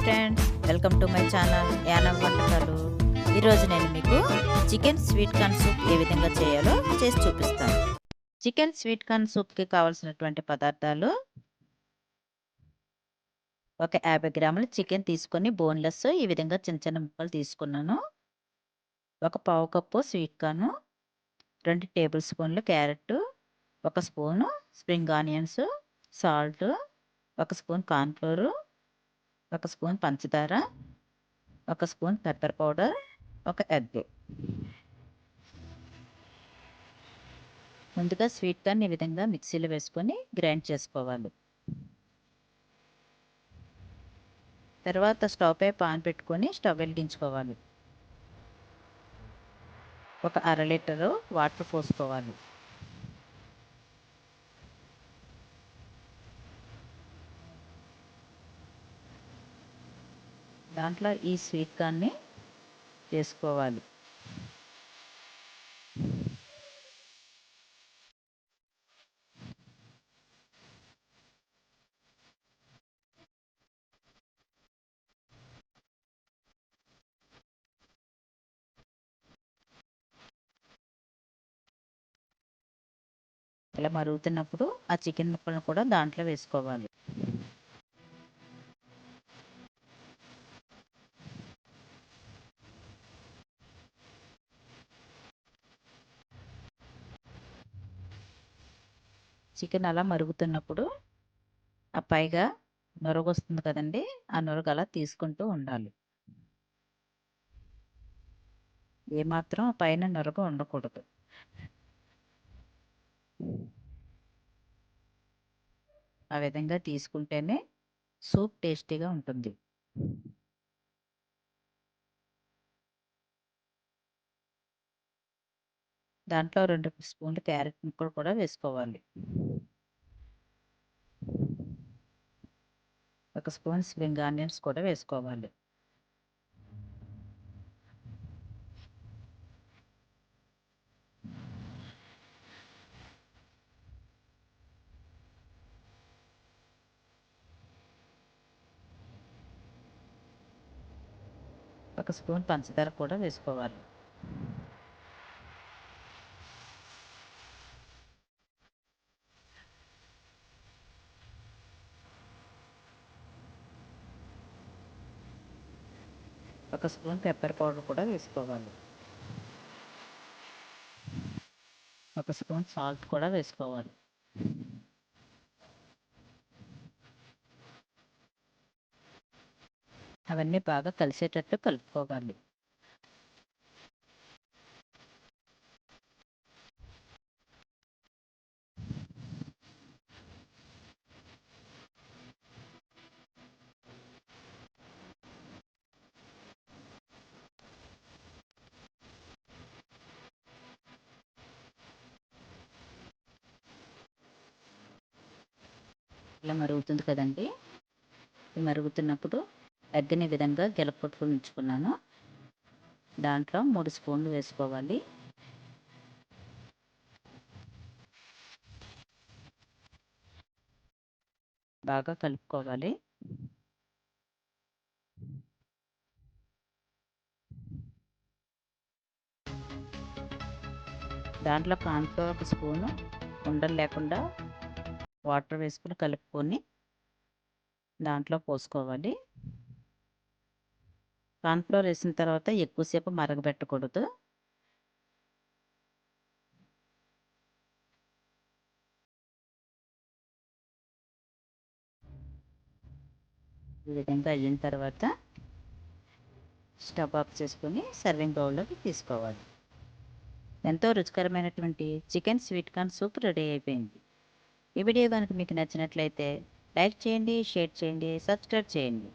Friends, welcome to my channel Yanam వంటకాలు. ఈరోజు నేను మీకు చికెన్ స్వీట్ కార్న్ సూప్ ఏ విధంగా చేయాలో చేసి చూపిస్తాను. చికెన్ స్వీట్ కార్న్ సూప్కి కావాల్సినటువంటి పదార్థాలు: ఒక 50 గ్రాముల చికెన్ తీసుకొని బోన్లెస్ ఈ విధంగా చిన్న చిన్న ముక్కలు తీసుకున్నాను. ఒక పావు కప్పు స్వీట్ కార్న్, 2 టేబుల్ స్పూన్లు carrot, 1 spoon spring onions, salt, 1 spoon cornflour, 1 spoon పంచదార, 1 స్పూన్ పెప్పర్ పౌడర్, 1 ఎగ్. ముందుగా స్వీట్ కార్న్ ఈ విధంగా మిక్సీలో వేసుకొని గ్రైండ్ చేసుకోవాలి. తర్వాత స్టవ్ పై పాన్ పెట్టుకొని స్టవ్ వెలిగించుకోవాలి. ఒక 1/2 లీటరు వాటర్ పోసుకోవాలి. దాంట్లో ఈ స్వీట్ కార్న్ని వేసుకోవాలి. ఇలా మరుగుతున్నప్పుడు ఆ చికెన్ ముక్కలను కూడా దాంట్లో వేసుకోవాలి. చికెన్ అలా మరుగుతున్నప్పుడు ఆ పైగా నొరగ వస్తుంది కదండి, ఆ నొరగ అలా తీసుకుంటూ ఉండాలి. ఏమాత్రం పైన నొరగ ఉండకూడదు. ఆ విధంగా తీసుకుంటేనే సూప్ టేస్టీగా ఉంటుంది. దాంట్లో 2 స్పూన్లు క్యారెట్ ముక్కలు కూడా వేసుకోవాలి. 1 స్పూన్ స్ప్రింగ్ ఆనియన్స్ కూడా వేసుకోవాలి. ఒక స్పూన్ పంచదార కూడా వేసుకోవాలి. ఒక స్పూన్ పెప్పర్ పౌడర్ కూడా వేసుకోవాలి. 1 స్పూన్ సాల్ట్ కూడా వేసుకోవాలి. అవన్నీ బాగా కలిసేటట్టు కలుపుకోవాలి. ఇలా మరుగుతుంది కదండి, మరుగుతున్నప్పుడు ఎగ్ని విధంగా గెలకొట్టుకుని ఉంచుకున్నాను. దాంట్లో 3 స్పూన్లు వేసుకోవాలి. బాగా కలుపుకోవాలి. దాంట్లో కార్న్ఫ్లోర్ 1 స్పూను ఉండలు లేకుండా వాటర్ వేసుకుని కలుపుకొని దాంట్లో పోసుకోవాలి. కార్న్ఫ్లోర్ వేసిన తర్వాత ఎక్కువసేపు మరగబెట్టకూడదు. ఈ విధంగా అయిన తర్వాత స్టవ్ ఆఫ్ చేసుకొని సర్వింగ్ బౌల్లోకి తీసుకోవాలి. ఎంతో రుచికరమైనటువంటి chicken sweet corn soup ready అయిపోయింది. ఈ వీడియో కనుక మీకు నచ్చినట్లయితే లైక్ చేయండి, షేర్ చేయండి, సబ్స్క్రైబ్ చేయండి.